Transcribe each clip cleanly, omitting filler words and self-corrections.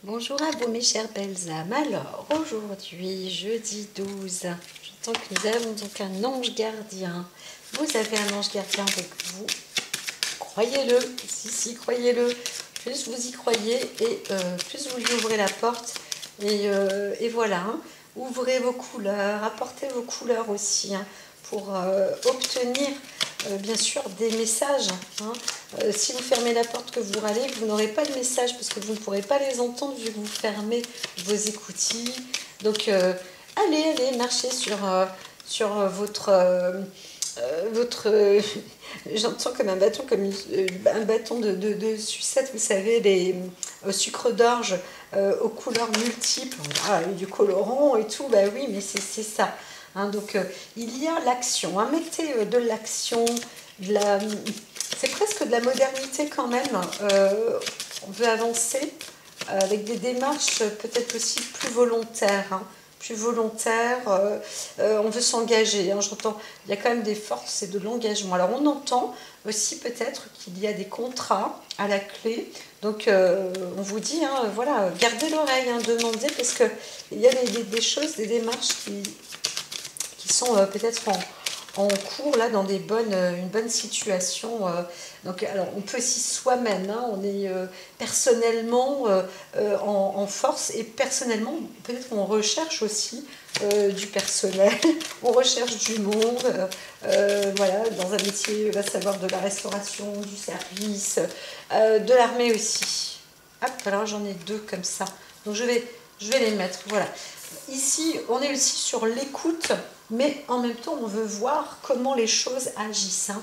Bonjour à vous mes chères belles âmes. Alors aujourd'hui, jeudi 12, j'entends que nous avons donc un ange gardien. Vous avez un ange gardien avec vous. Croyez-le, si, croyez-le. Plus vous y croyez et plus vous lui ouvrez la porte. Et voilà, hein. Ouvrez vos couleurs, apportez vos couleurs aussi, hein, pour obtenir bien sûr des messages, hein. Si vous fermez la porte, que vous râlez, vous n'aurez pas de messages parce que vous ne pourrez pas les entendre vu que vous fermez vos écoutilles. Donc allez, marchez sur votre j'entends comme un bâton de sucette, vous savez, les sucre d'orge aux couleurs multiples, du colorant et tout, bah oui, mais c'est ça. Hein, donc il y a l'action, hein, mettez de l'action, c'est presque de la modernité quand même. On veut avancer avec des démarches peut-être aussi plus volontaires, hein, plus volontaires. On veut s'engager, hein, j'entends, il y a quand même des forces et de l'engagement. Alors on entend aussi peut-être qu'il y a des contrats à la clé. Donc on vous dit, hein, voilà, gardez l'oreille, hein, demandez, parce qu'il y a des choses, des démarches qui sont peut-être en cours là dans une bonne situation. Donc alors on peut aussi soi-même, hein, on est personnellement en force, et personnellement peut-être qu'on recherche aussi du personnel, on recherche du monde, voilà, dans un métier, va savoir, de la restauration, du service, de l'armée aussi. Hop, alors j'en ai deux comme ça, donc je vais les mettre, voilà. Ici, on est aussi sur l'écoute, mais en même temps, on veut voir comment les choses agissent, hein.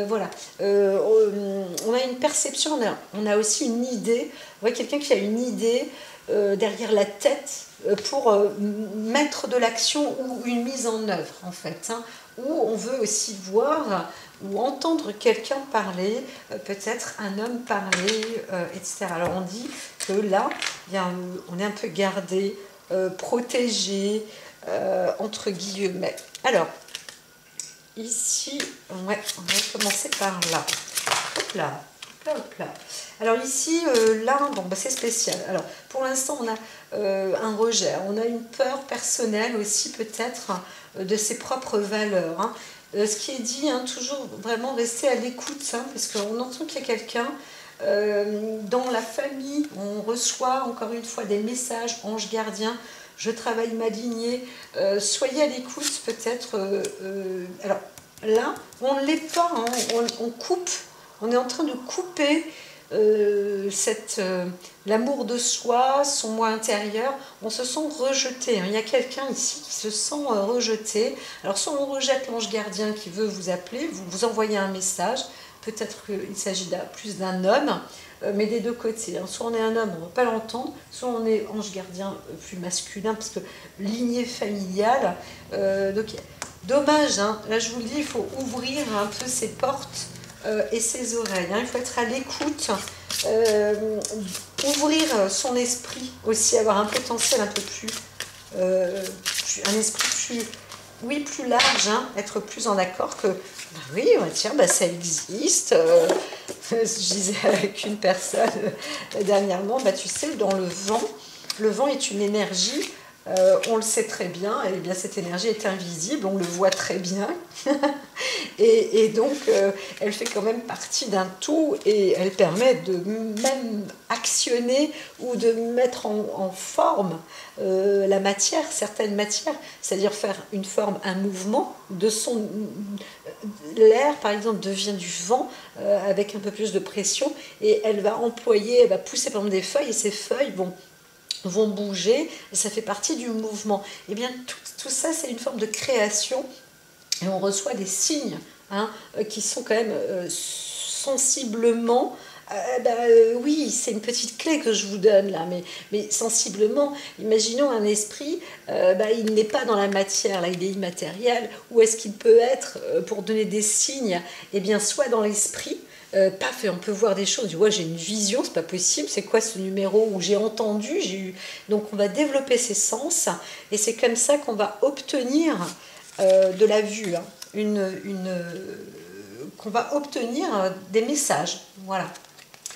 Voilà. On a une perception, on a aussi une idée. On voit quelqu'un qui a une idée derrière la tête pour mettre de l'action ou une mise en œuvre, en fait, hein, où on veut aussi voir ou entendre quelqu'un parler, peut-être un homme parler, etc. Alors on dit que là, on est un peu gardé, protégé, entre guillemets. Alors, ici, ouais, on va commencer par là. Hop là, hop là. Alors ici, là, bon, bah, c'est spécial. Alors, pour l'instant, on a un rejet. On a une peur personnelle aussi, peut-être, de ses propres valeurs, hein. Ce qui est dit, hein, toujours vraiment rester à l'écoute, hein, parce qu'on entend qu'il y a quelqu'un. Dans la famille, on reçoit encore une fois des messages, ange gardien, je travaille ma lignée, soyez à l'écoute peut-être. Alors là, on ne l'est pas, hein, on coupe, on est en train de couper l'amour de soi, son moi intérieur. On se sent rejeté, hein. Il y a quelqu'un ici qui se sent rejeté. Alors soit on rejette l'ange gardien qui veut vous appeler, vous envoyez un message. Peut-être qu'il s'agit plus d'un homme, mais des deux côtés, hein. Soit on est un homme, on ne va pas l'entendre, soit on est ange gardien plus masculin, parce que lignée familiale. Donc, dommage, hein. Là je vous le dis, il faut ouvrir un peu ses portes et ses oreilles, hein. Il faut être à l'écoute, ouvrir son esprit aussi, avoir un potentiel un peu un esprit plus large, hein, être plus en accord que, bah oui, tiens, bah ça existe. Je disais avec une personne dernièrement, bah tu sais, dans le vent est une énergie, on le sait très bien, et bien cette énergie est invisible, on le voit très bien, et donc elle fait quand même partie d'un tout, et elle permet de même actionner ou de mettre en forme la matière, certaines matières, c'est-à-dire faire une forme, un mouvement de son. L'air par exemple devient du vent avec un peu plus de pression, et elle va pousser par exemple des feuilles, et ces feuilles vont bouger, et ça fait partie du mouvement. Et bien tout ça, c'est une forme de création, et on reçoit des signes, hein, qui sont quand même sensiblement. Oui, c'est une petite clé que je vous donne là, mais sensiblement, imaginons un esprit, il n'est pas dans la matière, là, il est immatériel. Où est-ce qu'il peut être pour donner des signes? Eh bien, soit dans l'esprit, paf, et on peut voir des choses. Ouais, j'ai une vision, c'est pas possible, c'est quoi ce numéro? Où j'ai entendu, j'ai eu. Donc on va développer ses sens, et c'est comme ça qu'on va obtenir de la vue, hein, qu'on va obtenir des messages. Voilà.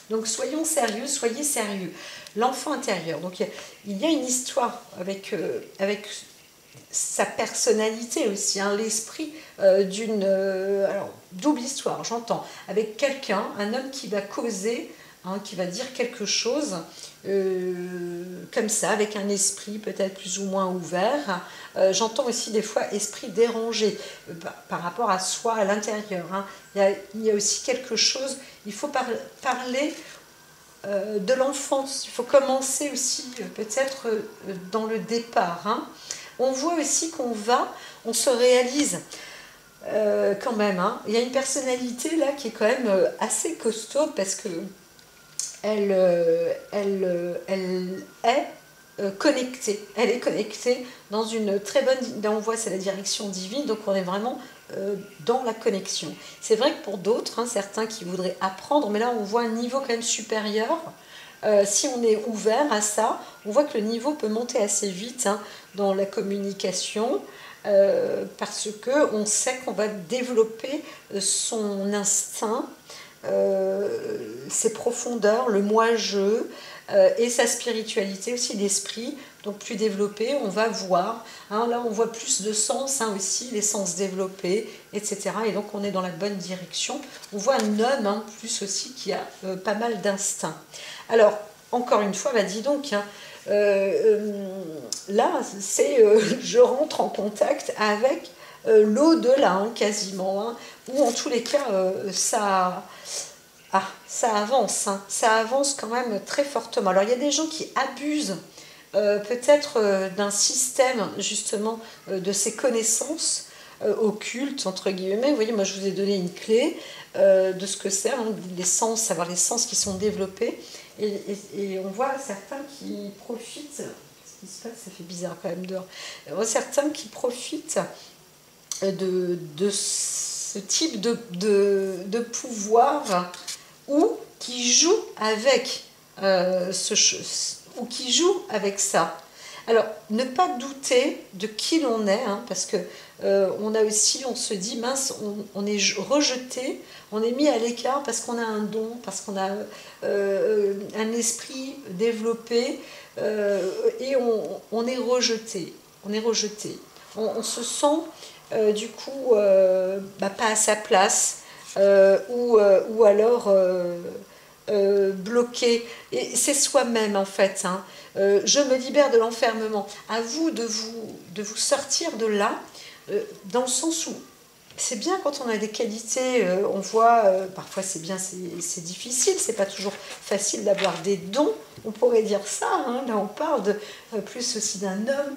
Donc soyons sérieux, soyez sérieux. L'enfant intérieur, donc il y a une histoire avec sa personnalité aussi, hein, l'esprit d'une... alors, double histoire, j'entends, avec quelqu'un, un homme qui va causer, hein, qui va dire quelque chose comme ça, avec un esprit peut-être plus ou moins ouvert. J'entends aussi des fois esprit dérangé par rapport à soi, à l'intérieur. Hein. Il y a aussi quelque chose, il faut parler de l'enfance, il faut commencer aussi peut-être dans le départ. Hein. On voit aussi on se réalise quand même. Hein. Il y a une personnalité là qui est quand même assez costaud parce que elle est connectée. Elle est connectée dans une très bonne... On voit c'est la direction divine, donc on est vraiment dans la connexion. C'est vrai que pour d'autres, hein, certains qui voudraient apprendre, mais là on voit un niveau quand même supérieur. Si on est ouvert à ça, on voit que le niveau peut monter assez vite hein, dans la communication parce qu'on sait qu'on va développer son instinct, ses profondeurs, le moi-je et sa spiritualité aussi, l'esprit, donc plus développé, on va voir. Hein, là, on voit plus de sens hein, aussi, les sens développés, etc. Et donc, on est dans la bonne direction. On voit un homme hein, plus aussi qui a pas mal d'instinct. Alors, encore une fois, bah, dis donc, hein, là, c'est je rentre en contact avec l'au-delà, hein, quasiment, hein, ou en tous les cas, ça avance, hein, ça avance quand même très fortement. Alors, il y a des gens qui abusent peut-être d'un système, justement, de ces connaissances occultes, entre guillemets. Vous voyez, moi, je vous ai donné une clé de ce que c'est, hein, les sens, savoir les sens qui sont développés. Et on voit certains qui profitent, ce qui se passe, ça fait bizarre quand même dehors, on voit certains qui profitent de ce type de pouvoir ou qui jouent avec ou qui jouent avec ça. Alors, ne pas douter de qui l'on est, hein, parce que on se dit, mince, on est rejeté, on est mis à l'écart parce qu'on a un don, parce qu'on a un esprit développé, et on est rejeté. On est rejeté. On se sent, du coup, pas à sa place, ou alors bloqué. Et c'est soi-même, en fait. Hein. Je me libère de l'enfermement. À vous de vous sortir de là, dans le sens où c'est bien quand on a des qualités, on voit, parfois c'est bien, c'est difficile, c'est pas toujours facile d'avoir des dons, on pourrait dire ça, hein, là on parle plus aussi d'un homme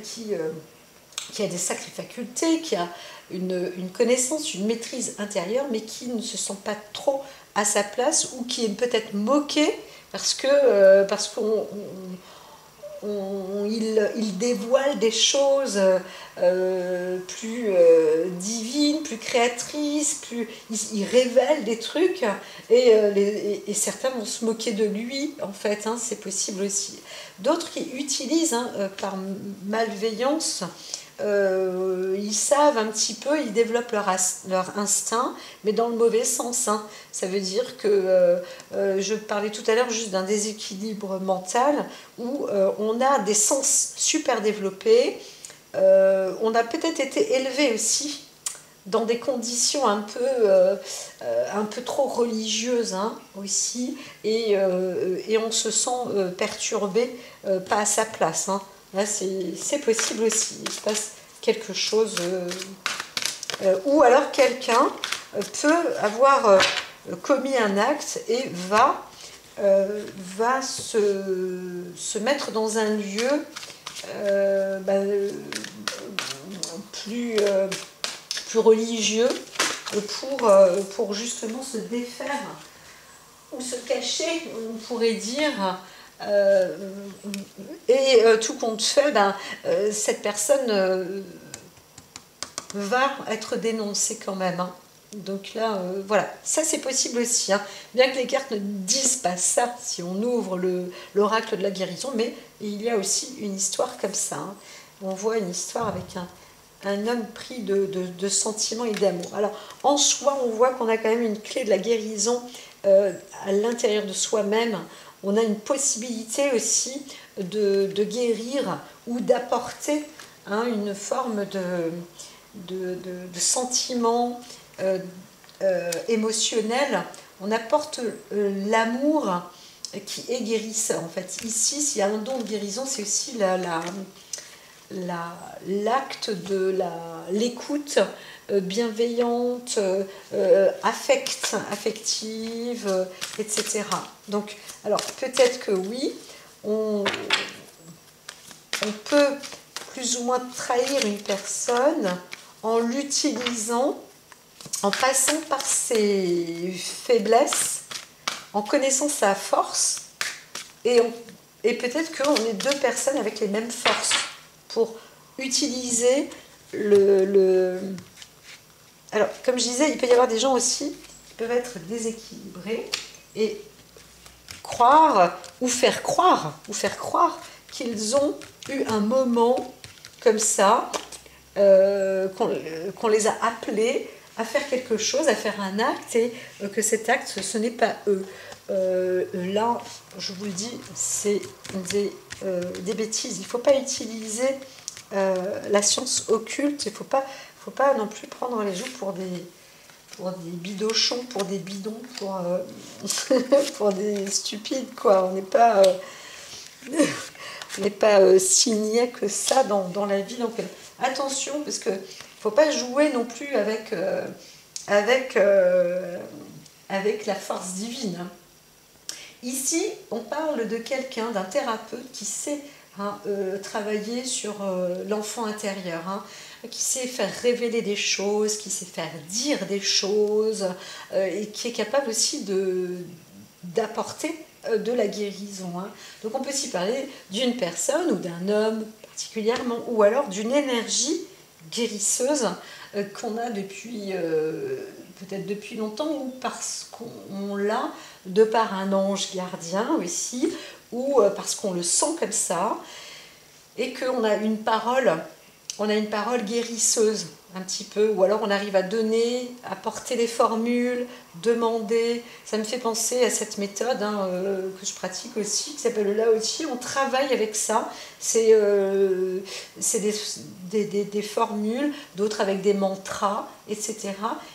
qui a des sacrées facultés, qui a une connaissance, une maîtrise intérieure, mais qui ne se sent pas trop à sa place ou qui est peut-être moqué parce qu'on il dévoile des choses plus divines, plus créatrices, il révèle des trucs et certains vont se moquer de lui, en fait, hein, c'est possible aussi. D'autres qui utilisent hein, par malveillance, ils savent un petit peu, ils développent leur instinct, mais dans le mauvais sens. Hein. Ça veut dire que, je parlais tout à l'heure juste d'un déséquilibre mental, où on a des sens super développés, on a peut-être été élevé aussi dans des conditions un peu trop religieuses hein, aussi, et on se sent perturbé, pas à sa place. Hein. Là, c'est possible aussi. Il se passe quelque chose. Ou alors quelqu'un peut avoir commis un acte et va se mettre dans un lieu plus religieux pour justement se défaire ou se cacher, on pourrait dire. Tout compte fait, cette personne va être dénoncée quand même. Hein. Donc là, voilà, ça c'est possible aussi. Hein. Bien que les cartes ne disent pas ça, si on ouvre l'oracle de la guérison, mais il y a aussi une histoire comme ça. Hein. On voit une histoire avec un homme pris de sentiments et d'amour. Alors, en soi, on voit qu'on a quand même une clé de la guérison à l'intérieur de soi-même, on a une possibilité aussi de guérir ou d'apporter une forme de sentiment émotionnel. On apporte l'amour qui est guérisseur. En fait, ici, s'il y a un don de guérison, c'est aussi l'acte de l'écoute bienveillante, affective, etc. Donc, alors peut-être que oui, on peut plus ou moins trahir une personne en l'utilisant, en passant par ses faiblesses, en connaissant sa force, et peut-être qu'on est deux personnes avec les mêmes forces pour utiliser Alors, comme je disais, il peut y avoir des gens aussi qui peuvent être déséquilibrés et croire ou faire croire qu'ils ont eu un moment comme ça, qu'on les a appelés à faire quelque chose, à faire un acte, et que cet acte, ce n'est pas eux. Là, je vous le dis, c'est des bêtises. Il ne faut pas utiliser la science occulte. Il ne faut pas non plus prendre les gens pour des bidochons, pour des bidons, pour des stupides, quoi. On n'est pas si niais que ça dans la vie. Donc attention, parce qu'il ne faut pas jouer non plus avec la force divine. Ici, on parle de quelqu'un, d'un thérapeute qui sait travailler sur l'enfant intérieur, qui sait faire révéler des choses, qui sait faire dire des choses, et qui est capable aussi d'apporter de la guérison. Donc on peut s'y parler d'une personne ou d'un homme particulièrement, ou alors d'une énergie guérisseuse qu'on a depuis peut-être depuis longtemps, ou parce qu'on l'a de par un ange gardien aussi, ou parce qu'on le sent comme ça, et qu'on a une parole guérisseuse un petit peu, ou alors on arrive à donner, à porter les formules, demander. Ça me fait penser à cette méthode que je pratique aussi, qui s'appelle le Lao Tzu. On travaille avec ça, c'est des formules, d'autres avec des mantras, etc.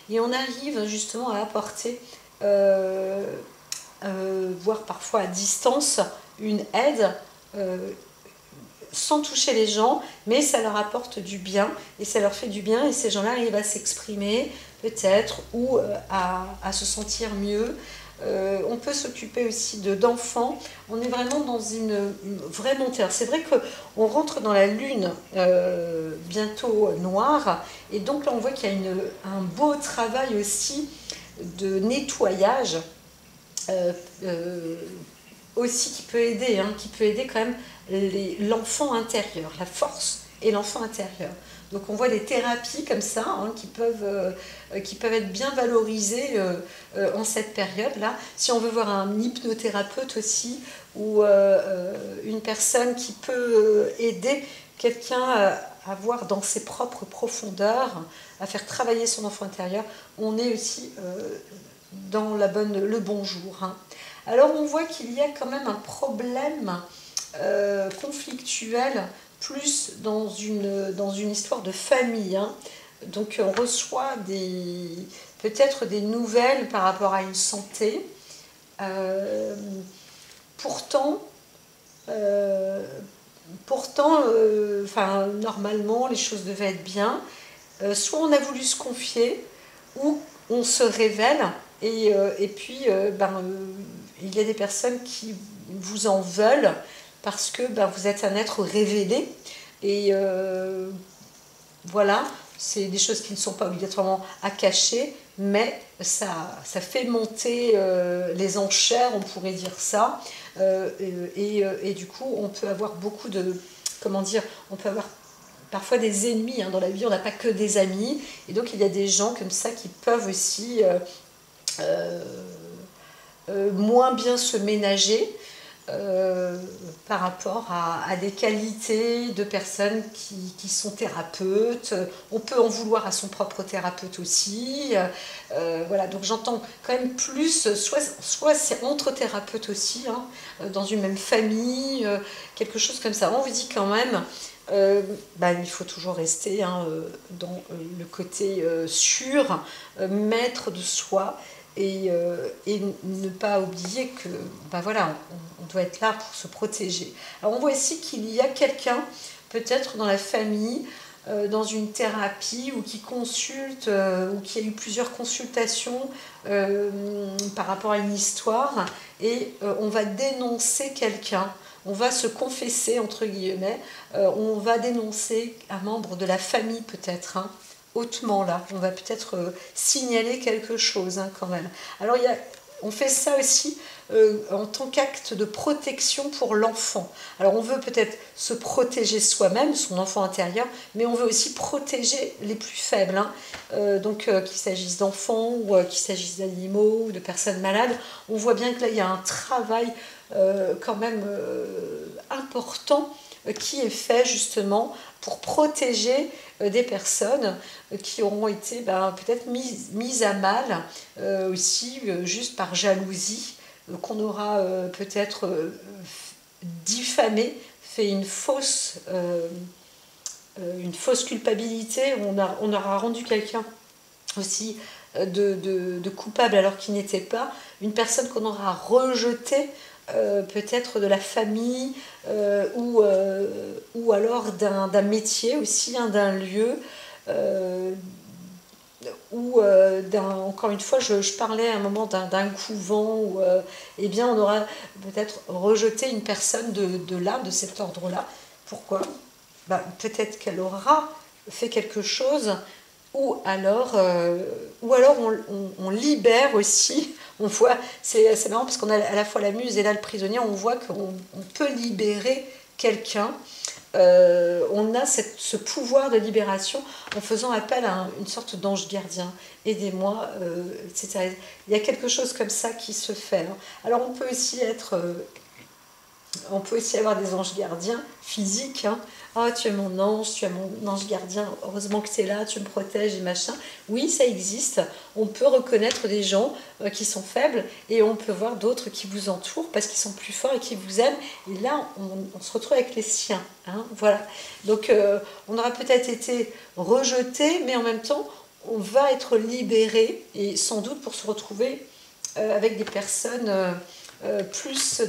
Et on arrive justement à apporter, voire parfois à distance, une aide, sans toucher les gens, mais ça leur apporte du bien, et ça leur fait du bien, et ces gens-là arrivent à s'exprimer, peut-être, ou à se sentir mieux. On peut s'occuper aussi d'enfants. On est vraiment dans une vraie montée. C'est vrai qu'on rentre dans la lune bientôt noire, et donc là on voit qu'il y a un beau travail aussi de nettoyage, aussi qui peut aider quand même l'enfant intérieur, la force et l'enfant intérieur. Donc on voit des thérapies comme ça qui peuvent être bien valorisées en cette période-là. Si on veut voir un hypnothérapeute aussi, ou une personne qui peut aider quelqu'un à voir dans ses propres profondeurs, à faire travailler son enfant intérieur, on est aussi dans le bon jour. Alors on voit qu'il y a quand même un problème conflictuel, plus dans une histoire de famille. Donc on reçoit peut-être des nouvelles par rapport à une santé. Pourtant, normalement, les choses devaient être bien. Soit on a voulu se confier, ou on se révèle, et puis il y a des personnes qui vous en veulent, parce que vous êtes un être révélé, et voilà, c'est des choses qui ne sont pas obligatoirement à cacher, mais ça fait monter les enchères, on pourrait dire ça, et du coup on peut avoir beaucoup on peut avoir parfois des ennemis dans la vie, on n'a pas que des amis, et donc il y a des gens comme ça qui peuvent aussi moins bien se ménager. euh, par rapport à des qualités de personnes qui sont thérapeutes. On peut en vouloir à son propre thérapeute aussi. Voilà, donc j'entends quand même plus, soit c'est entre thérapeutes aussi, hein, dans une même famille, quelque chose comme ça. On vous dit quand même, il faut toujours rester, hein, dans le côté sûr, maître de soi, et ne pas oublier que voilà, on doit être là pour se protéger. Alors on voit ici qu'il y a quelqu'un, peut-être dans la famille, dans une thérapie, ou qui consulte, ou qui a eu plusieurs consultations par rapport à une histoire, et on va dénoncer quelqu'un. On va se confesser, entre guillemets, on va dénoncer un membre de la famille peut-être, hein, hautement là. On va peut-être signaler quelque chose, hein, quand même. Alors on fait ça aussi en tant qu'acte de protection pour l'enfant. Alors on veut peut-être se protéger soi-même, son enfant intérieur, mais on veut aussi protéger les plus faibles, hein. Qu'il s'agisse d'enfants, ou qu'il s'agisse d'animaux, ou de personnes malades. On voit bien que là il y a un travail quand même important qui est fait justement pour protéger des personnes qui auront été peut-être mises à mal, aussi juste par jalousie, qu'on aura peut-être diffamé, fait une fausse culpabilité. On aura rendu quelqu'un aussi de coupable alors qu'il n'était pas, une personne qu'on aura rejetée, peut-être de la famille, ou alors d'un métier aussi, hein, d'un lieu, ou encore une fois, je parlais à un moment d'un couvent, où eh bien, on aura peut-être rejeté une personne de cet ordre-là. Pourquoi? Peut-être qu'elle aura fait quelque chose, ou alors on libère aussi. On voit, c'est marrant parce qu'on a à la fois la muse et là le prisonnier. On voit qu'on peut libérer quelqu'un. On a ce pouvoir de libération en faisant appel à une sorte d'ange gardien. Aidez-moi, etc. Il y a quelque chose comme ça qui se fait, hein. Alors on peut aussi avoir des anges gardiens physiques, hein. Oh, tu es mon ange, tu es mon ange gardien, heureusement que tu es là, tu me protèges et machin. Oui, ça existe. On peut reconnaître des gens qui sont faibles, et on peut voir d'autres qui vous entourent parce qu'ils sont plus forts et qui vous aiment. Et là, on se retrouve avec les siens, hein, voilà. Donc, on aura peut-être été rejeté, mais en même temps, on va être libéré, et sans doute pour se retrouver avec des personnes plus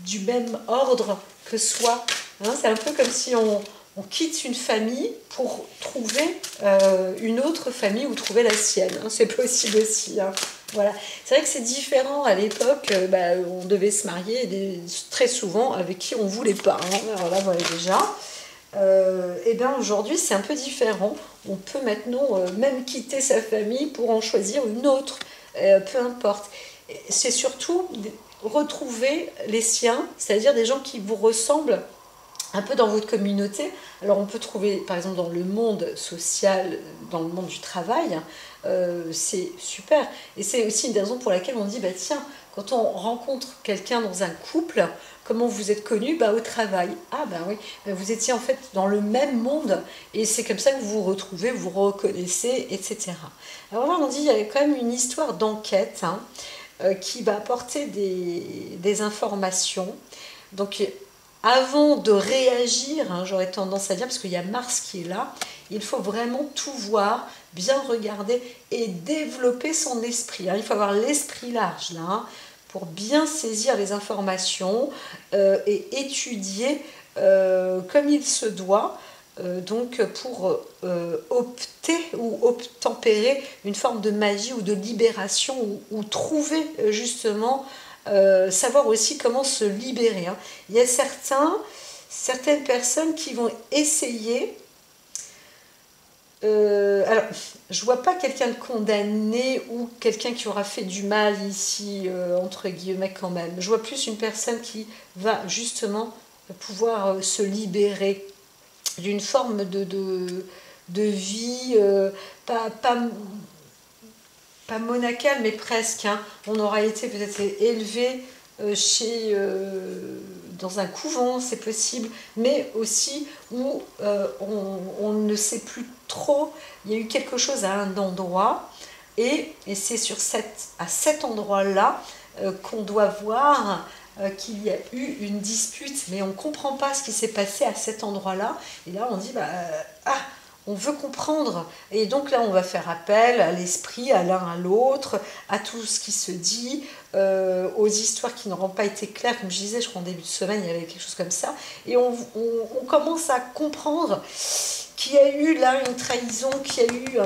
du même ordre que soi, hein. C'est un peu comme si on quitte une famille pour trouver une autre famille, ou trouver la sienne, hein. C'est possible aussi, hein. Voilà. C'est vrai que c'est différent à l'époque, on devait se marier très souvent avec qui on ne voulait pas, hein. Alors là, voilà déjà. Et bien aujourd'hui, c'est un peu différent. On peut maintenant même quitter sa famille pour en choisir une autre, peu importe. C'est surtout retrouver les siens, c'est-à-dire des gens qui vous ressemblent un peu dans votre communauté. Alors on peut trouver par exemple dans le monde social, dans le monde du travail, c'est super. Et c'est aussi une raison pour laquelle on dit, tiens, quand on rencontre quelqu'un dans un couple, comment vous êtes connus? Au travail. Ah oui, vous étiez en fait dans le même monde, et c'est comme ça que vous vous retrouvez, vous vous reconnaissez, etc. Alors là on dit, il y a quand même une histoire d'enquête, hein, qui va apporter des informations. Donc avant de réagir, hein, j'aurais tendance à dire, parce qu'il y a Mars qui est là, il faut vraiment tout voir, bien regarder et développer son esprit, hein. Il faut avoir l'esprit large là, hein, pour bien saisir les informations, et étudier comme il se doit, donc pour opter ou obtempérer une forme de magie ou de libération, ou trouver justement, savoir aussi comment se libérer, hein. Il y a certaines personnes qui vont essayer. Alors, je vois pas quelqu'un de condamné ou quelqu'un qui aura fait du mal ici, entre guillemets quand même. Je vois plus une personne qui va justement pouvoir se libérer d'une forme de vie, pas monacale, mais presque, hein. On aura été peut-être élevé dans un couvent, c'est possible, mais aussi où on ne sait plus trop, il y a eu quelque chose à un endroit, et c'est à cet endroit-là qu'on doit voir qu'il y a eu une dispute, mais on ne comprend pas ce qui s'est passé à cet endroit-là, et là on dit, on veut comprendre. Et donc là, on va faire appel à l'esprit, à l'un, à l'autre, à tout ce qui se dit, aux histoires qui n'auront pas été claires. Comme je disais, je crois en début de semaine, il y avait quelque chose comme ça. Et on commence à comprendre qu'il y a eu là une trahison, qu'il y a eu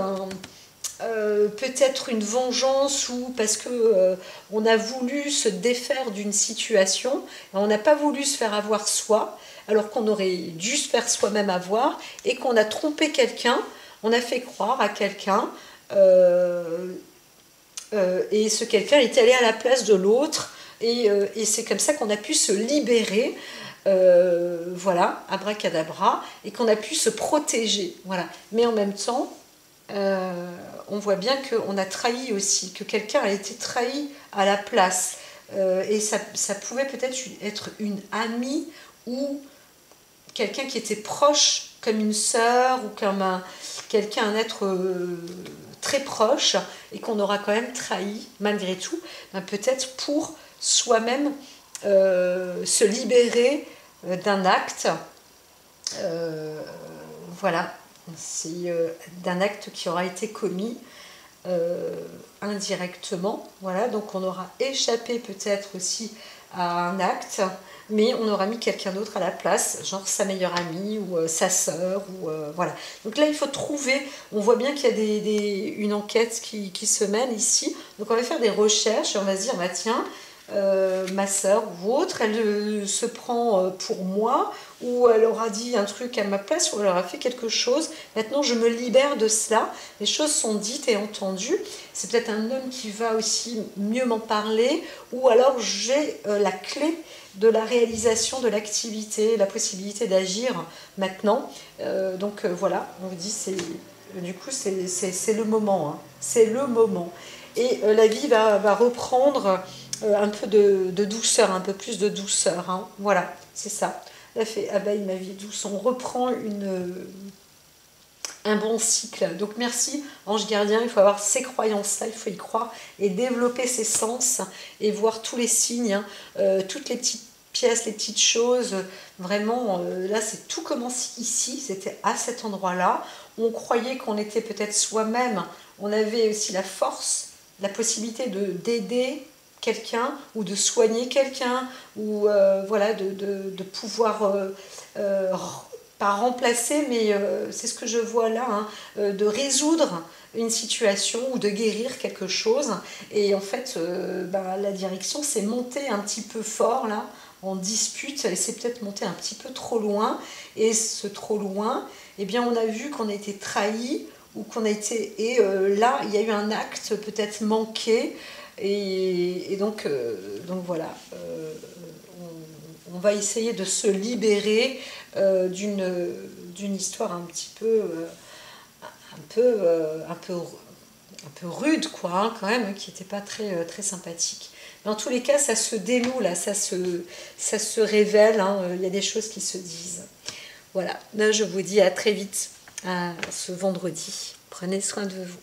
peut-être une vengeance, ou parce que on a voulu se défaire d'une situation, on n'a pas voulu se faire avoir soi, alors qu'on aurait dû se faire soi-même avoir, et qu'on a trompé quelqu'un, on a fait croire à quelqu'un, et ce quelqu'un est allé à la place de l'autre, et c'est comme ça qu'on a pu se libérer, voilà, abracadabra, et qu'on a pu se protéger, voilà. Mais en même temps, on voit bien qu'on a trahi aussi, que quelqu'un a été trahi à la place. Et ça pouvait peut-être être une amie ou quelqu'un qui était proche, comme une sœur ou comme un être très proche, et qu'on aura quand même trahi malgré tout, peut-être pour soi-même se libérer d'un acte. Voilà. C'est d'un acte qui aura été commis indirectement. Voilà, donc on aura échappé peut-être aussi à un acte, mais on aura mis quelqu'un d'autre à la place, genre sa meilleure amie ou sa sœur, ou voilà. Donc là, il faut trouver. On voit bien qu'il y a une enquête qui se mène ici. Donc on va faire des recherches et on va se dire, tiens, ma sœur ou autre, elle se prend pour moi, ou elle aura dit un truc à ma place, ou elle aura fait quelque chose. Maintenant, je me libère de cela. Les choses sont dites et entendues. C'est peut-être un homme qui va aussi mieux m'en parler, ou alors j'ai la clé de la réalisation de l'activité, la possibilité d'agir maintenant. Donc voilà, on vous dit, du coup, c'est le moment. Hein. C'est le moment. Et la vie va reprendre un peu de douceur, un peu plus de douceur. Hein. Voilà, c'est ça. Elle a fait abeille, ma vie douce. On reprend un bon cycle. Donc merci, ange gardien. Il faut avoir ces croyances-là, il faut y croire et développer ses sens et voir tous les signes, hein, toutes les petites pièces, les petites choses. Vraiment, là, c'est tout commence ici. C'était à cet endroit-là. On croyait qu'on était peut-être soi-même. On avait aussi la force, la possibilité d'aider quelqu'un ou de soigner quelqu'un, ou voilà, de pouvoir pas remplacer, mais c'est ce que je vois là, hein, de résoudre une situation ou de guérir quelque chose. Et en fait, la direction, c'est monter un petit peu fort là, en dispute, et c'est peut-être monter un petit peu trop loin. Et ce trop loin, eh bien, on a vu qu'on a été trahi, ou qu'on a été... Et là, il y a eu un acte peut-être manqué, et donc voilà, on va essayer de se libérer d'une histoire un petit peu, un peu rude, quoi, hein, quand même, qui n'était pas très sympathique. Mais en tous les cas, ça se dénoue, là, ça se révèle, hein, il y a des choses qui se disent. Voilà, là, je vous dis à très vite, à ce vendredi. Prenez soin de vous.